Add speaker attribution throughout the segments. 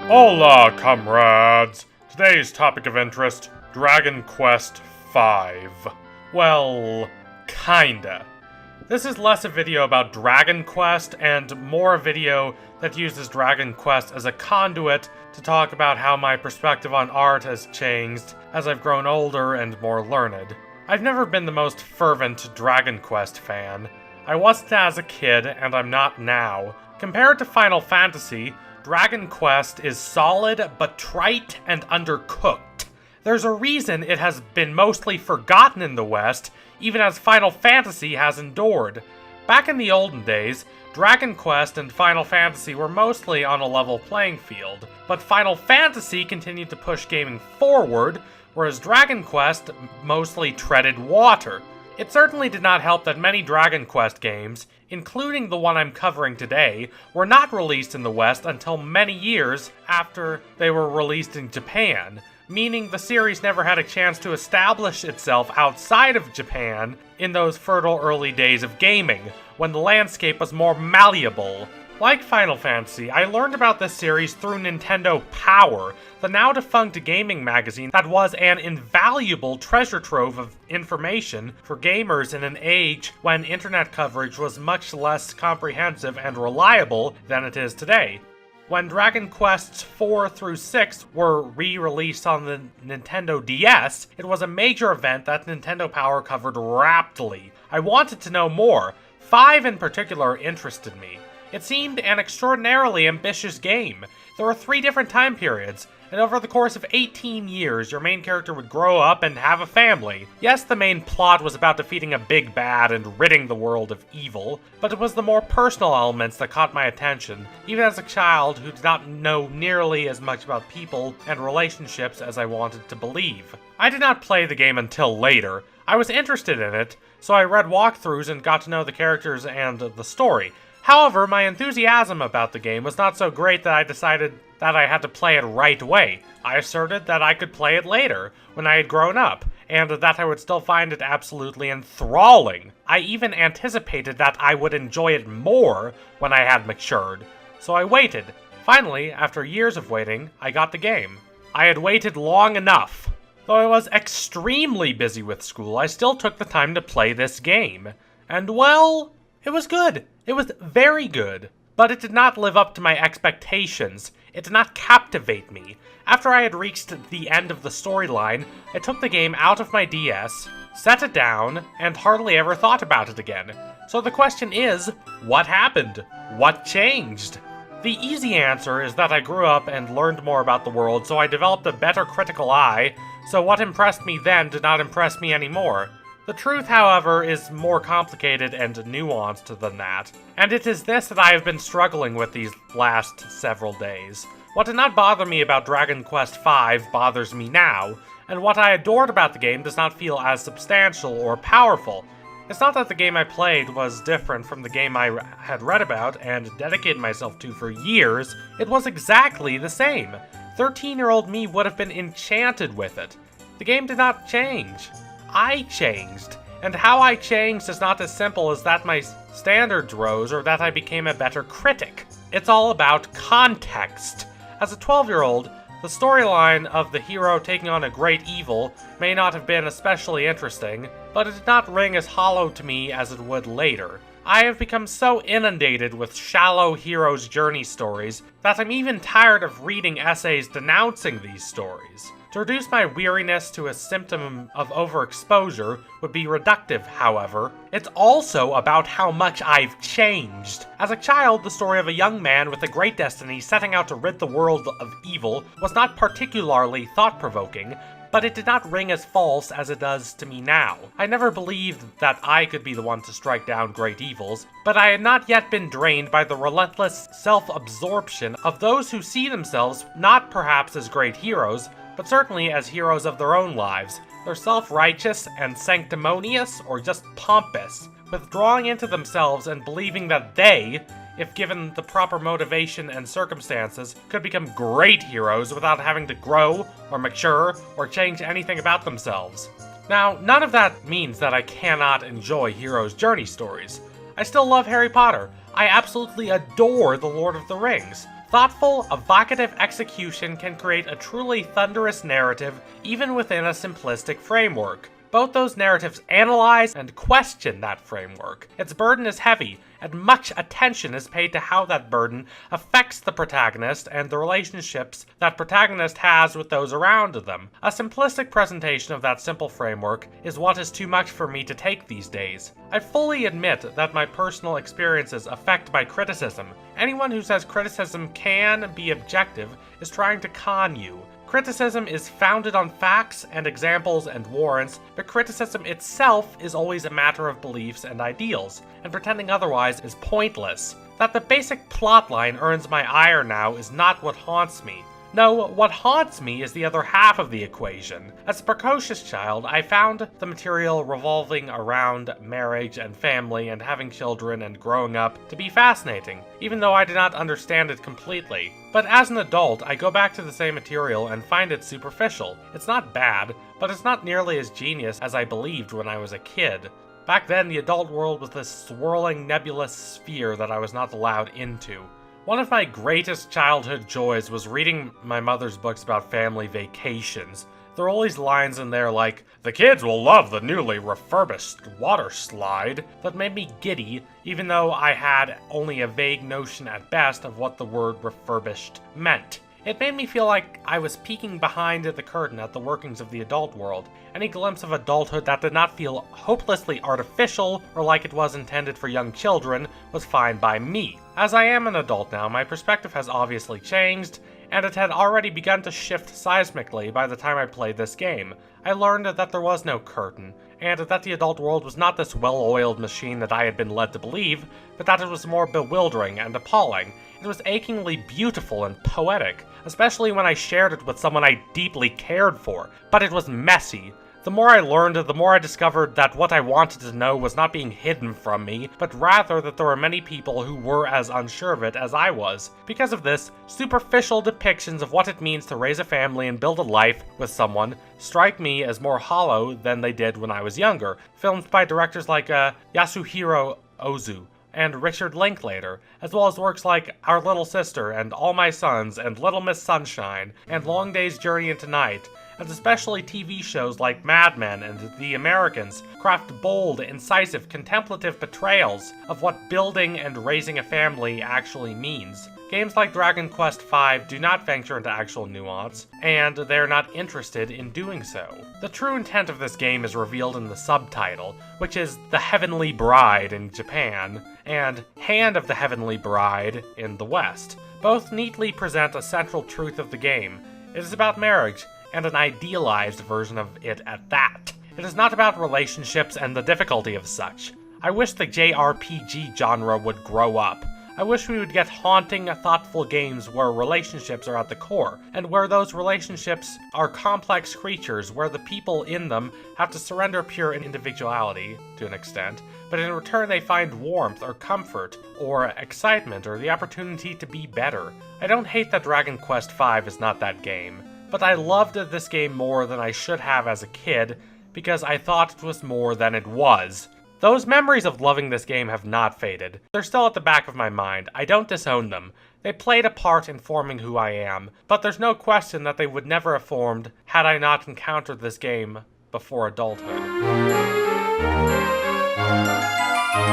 Speaker 1: Hola, comrades! Today's topic of interest, Dragon Quest V. Well, kinda. This is less a video about Dragon Quest and more a video that uses Dragon Quest as a conduit to talk about how my perspective on art has changed as I've grown older and more learned. I've never been the most fervent Dragon Quest fan. I wasn't as a kid, and I'm not now. Compared to Final Fantasy, Dragon Quest is solid but trite and undercooked. There's a reason it has been mostly forgotten in the West, even as Final Fantasy has endured. Back in the olden days, Dragon Quest and Final Fantasy were mostly on a level playing field, but Final Fantasy continued to push gaming forward, whereas Dragon Quest mostly treaded water. It certainly did not help that many Dragon Quest games, including the one I'm covering today, were not released in the West until many years after they were released in Japan, meaning the series never had a chance to establish itself outside of Japan in those fertile early days of gaming, when the landscape was more malleable. Like Final Fantasy, I learned about this series through Nintendo Power, the now-defunct gaming magazine that was an invaluable treasure trove of information for gamers in an age when internet coverage was much less comprehensive and reliable than it is today. When Dragon Quests 4 through 6 were re-released on the Nintendo DS, it was a major event that Nintendo Power covered raptly. I wanted to know more. 5 in particular interested me. It seemed an extraordinarily ambitious game. There were 3 different time periods, and over the course of 18 years, your main character would grow up and have a family. Yes, the main plot was about defeating a big bad and ridding the world of evil, but it was the more personal elements that caught my attention, even as a child who did not know nearly as much about people and relationships as I wanted to believe. I did not play the game until later. I was interested in it, so I read walkthroughs and got to know the characters and the story. However, my enthusiasm about the game was not so great that I decided that I had to play it right away. I asserted that I could play it later, when I had grown up, and that I would still find it absolutely enthralling. I even anticipated that I would enjoy it more when I had matured. So I waited. Finally, after years of waiting, I got the game. I had waited long enough. Though I was extremely busy with school, I still took the time to play this game. And well, it was good. It was very good. But it did not live up to my expectations. It did not captivate me. After I had reached the end of the storyline, I took the game out of my DS, set it down, and hardly ever thought about it again. So the question is, what happened? What changed? The easy answer is that I grew up and learned more about the world, so I developed a better critical eye, so what impressed me then did not impress me anymore. The truth, however, is more complicated and nuanced than that, and it is this that I have been struggling with these last several days. What did not bother me about Dragon Quest V bothers me now, and what I adored about the game does not feel as substantial or powerful. It's not that the game I played was different from the game I had read about and dedicated myself to for years. It was exactly the same. 13-year-old me would have been enchanted with it. The game did not change. I changed, and how I changed is not as simple as that my standards rose or that I became a better critic. It's all about context. As a 12-year-old, the storyline of the hero taking on a great evil may not have been especially interesting, but it did not ring as hollow to me as it would later. I have become so inundated with shallow hero's journey stories that I'm even tired of reading essays denouncing these stories. To reduce my weariness to a symptom of overexposure would be reductive, however. It's also about how much I've changed. As a child, the story of a young man with a great destiny setting out to rid the world of evil was not particularly thought-provoking, but it did not ring as false as it does to me now. I never believed that I could be the one to strike down great evils, but I had not yet been drained by the relentless self-absorption of those who see themselves not perhaps as great heroes, but certainly as heroes of their own lives. They're self-righteous and sanctimonious, or just pompous, withdrawing into themselves and believing that they, if given the proper motivation and circumstances, could become great heroes without having to grow, or mature, or change anything about themselves. Now, none of that means that I cannot enjoy heroes' journey stories. I still love Harry Potter. I absolutely adore The Lord of the Rings. Thoughtful, evocative execution can create a truly thunderous narrative even within a simplistic framework. Both those narratives analyze and question that framework. Its burden is heavy, and much attention is paid to how that burden affects the protagonist and the relationships that protagonist has with those around them. A simplistic presentation of that simple framework is what is too much for me to take these days. I fully admit that my personal experiences affect my criticism. Anyone who says criticism can be objective is trying to con you. Criticism is founded on facts and examples and warrants, but criticism itself is always a matter of beliefs and ideals, and pretending otherwise is pointless. That the basic plotline earns my ire now is not what haunts me. No, what haunts me is the other half of the equation. As a precocious child, I found the material revolving around marriage and family and having children and growing up to be fascinating, even though I did not understand it completely. But as an adult, I go back to the same material and find it superficial. It's not bad, but it's not nearly as genius as I believed when I was a kid. Back then, the adult world was this swirling nebulous sphere that I was not allowed into. One of my greatest childhood joys was reading my mother's books about family vacations. There are always lines in there like, "The kids will love the newly refurbished water slide," that made me giddy, even though I had only a vague notion at best of what the word refurbished meant. It made me feel like I was peeking behind the curtain at the workings of the adult world. Any glimpse of adulthood that did not feel hopelessly artificial or like it was intended for young children was fine by me. As I am an adult now, my perspective has obviously changed, and it had already begun to shift seismically by the time I played this game. I learned that there was no curtain, and that the adult world was not this well-oiled machine that I had been led to believe, but that it was more bewildering and appalling. It was achingly beautiful and poetic, especially when I shared it with someone I deeply cared for, but it was messy. The more I learned, the more I discovered that what I wanted to know was not being hidden from me, but rather that there were many people who were as unsure of it as I was. Because of this, superficial depictions of what it means to raise a family and build a life with someone strike me as more hollow than they did when I was younger. Films by directors like Yasuhiro Ozu and Richard Linklater, as well as works like Our Little Sister and All My Sons and Little Miss Sunshine and Long Day's Journey into Night, and especially TV shows like Mad Men and The Americans craft bold, incisive, contemplative portrayals of what building and raising a family actually means. Games like Dragon Quest V do not venture into actual nuance, and they're not interested in doing so. The true intent of this game is revealed in the subtitle, which is The Heavenly Bride in Japan, and Hand of the Heavenly Bride in the West. Both neatly present a central truth of the game. It is about marriage, and an idealized version of it at that. It is not about relationships and the difficulty of such. I wish the JRPG genre would grow up. I wish we would get haunting, thoughtful games where relationships are at the core, and where those relationships are complex creatures where the people in them have to surrender pure individuality, to an extent, but in return they find warmth or comfort, or excitement, or the opportunity to be better. I don't hate that Dragon Quest V is not that game, but I loved this game more than I should have as a kid, because I thought it was more than it was. Those memories of loving this game have not faded. They're still at the back of my mind. I don't disown them. They played a part in forming who I am, but there's no question that they would never have formed had I not encountered this game before adulthood. Just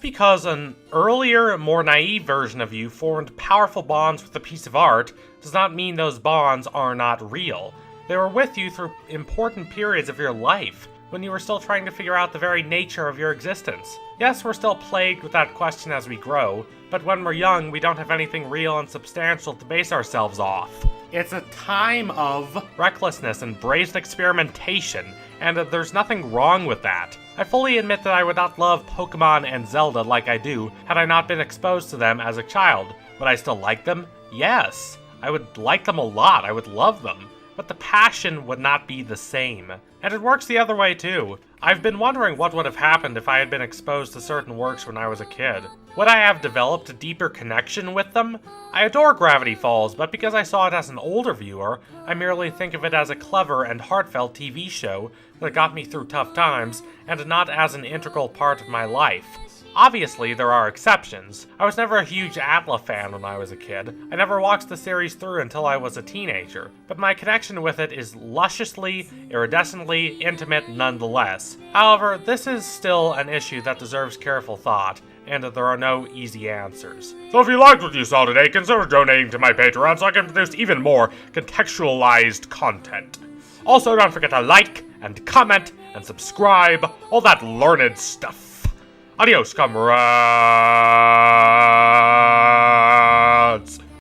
Speaker 1: because an earlier, more naive version of you formed powerful bonds with a piece of art does not mean those bonds are not real. They were with you through important periods of your life, when you were still trying to figure out the very nature of your existence. Yes, we're still plagued with that question as we grow, but when we're young, we don't have anything real and substantial to base ourselves off. It's a time of recklessness and brazen experimentation, and there's nothing wrong with that. I fully admit that I would not love Pokémon and Zelda like I do had I not been exposed to them as a child. Would I still like them? Yes. I would like them a lot, I would love them. But the passion would not be the same. And it works the other way too. I've been wondering what would have happened if I had been exposed to certain works when I was a kid. Would I have developed a deeper connection with them? I adore Gravity Falls, but because I saw it as an older viewer, I merely think of it as a clever and heartfelt TV show that got me through tough times, and not as an integral part of my life. Obviously, there are exceptions. I was never a huge Atla fan when I was a kid. I never watched the series through until I was a teenager, but my connection with it is lusciously, iridescently intimate nonetheless. However, this is still an issue that deserves careful thought, and there are no easy answers. So if you liked what you saw today, consider donating to my Patreon so I can produce even more contextualized content. Also, don't forget to like, and comment, and subscribe, all that learned stuff. Adios, comrades!